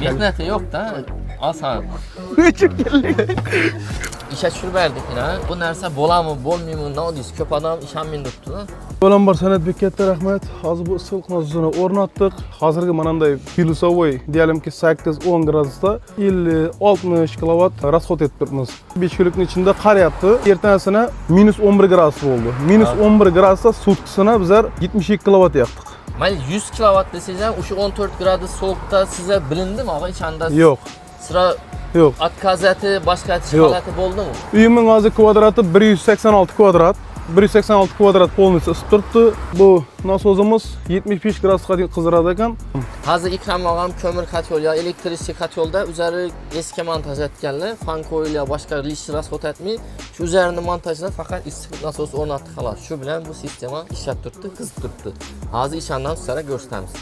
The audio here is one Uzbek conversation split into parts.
Mehnati yo'q-da, oson. Nechuk kelding? İşe tushirib berdik-da. Bu narsa bo'ladimi, bo'lmaymi, nodis ko'p odam ishonmay turibdi-da. Avvalambor Sanatbek katta rahmat. Hozir bu issiqlik nasosini o'rnatdik. Hozirgi mananday filosofiy diyelimki 8-10 gradusda 50-60 kilovat расход etib turibmiz. 5 kunlikning ichida qarayapti. Ertasini -11 gradus bo'ldi. -11 gradusda sutkisini bizlar 72 kilovat yoqdik. Mayli 100 kilovat desangiz ham o'sha 14 gradus sovuqda sizga bilindimi, og'a ichanda? Yo'q. Sıra Yo'q. Atkazati, boshqa holati bo'ldimi? Uyimning hozir kvadrati 186 kvadrat. 186 kvadrat polnisi isib turibdi. Bu nasosimiz 75 gradusga qizdiradi ekan. Hozir Ikrom og'am ko'mir kotyol yo elektrический kotyolda üzeri eski montaj etganlar, fan ko'yil yo boshqa lish расход etmay, shu uzarini montajlab faqat issiqlik nasosi o'rnatdi xolos. Shu bilan bu sistema ishlab turibdi, qizib turibdi. Hozir ishondan sizlarga ko'rsatamiz.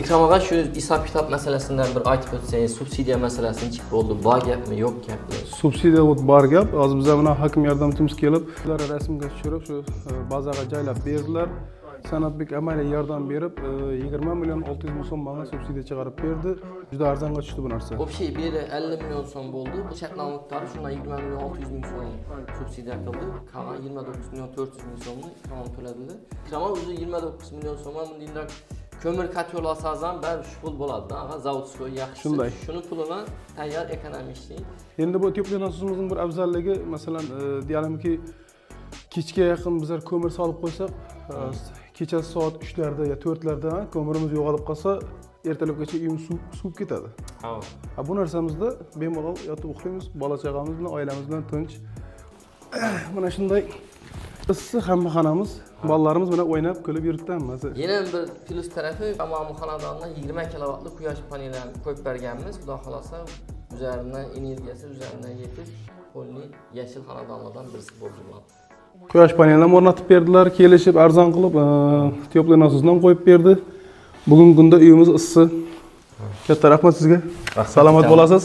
İkram ağa şu hisob kitob masalasidan bir aytib o'tsangiz, subsidiya masalasini chiqib bo'ldi, bor gapmi, yo'q gapmi? Subsidiya bor gap. Hozir bizga mana hokim yordamchimiz kelib, ular rasmga tushirib, shu bazaga joylab berdilar. Sanatbek amaliy yordam berib, 20 million 600 ming so'mga subsidiya chiqarib berdi. Juda arzonga tushdi bu narsa. Общий beri 50 million so'm bo'ldi. Bu shartnoma miqdori shundan 20 million 600 ming so'm subsidiya qildi. Qolgan 29 million 400 ming so'mni Ikrom to'ladi. Ikrom o'zi 29 million so'm bundan kömür katyol asazan ben şu pul bo'ladi, aga zavodskoy yaxshi. Shunday. Shuni pulini tayyor ekonomishlik. Endi bu Etiopiya nasosimizning bir afzalligi, masalan, diyelimki kechga yaqin bizlar ko'mir solib qo'ysak, kechasi soat 3larda yo 4larda ko'mirimiz yo'qolib qolsa, ertalabgacha uyimiz suvib ketadi. Ha. Bu narsamizda bemalol yotib uxlaymiz, bola chaqamiz bilan, oilamiz bilan tinch. Mana shunday issiq hammaxonamiz, bolalarimiz bilan o'ynab, kulib yuribdi hammasi. Yana bir plus tarafi, tamom xonadonda 20 kilovatli quyosh panelini qo'yib berganmiz. Xudo xolasa, üzerinden energiyasi üzerinden yetib, polli yeşil xonadonlardan birisi bo'ldi bu. Quyosh panelini o'rnatib berdilar, kelishib arzon qilib, teplый nasosdan qo'yib berdi. Bugungi kunda uyimiz issiq. Katta rahmat sizga. Salomat bo'lasiz.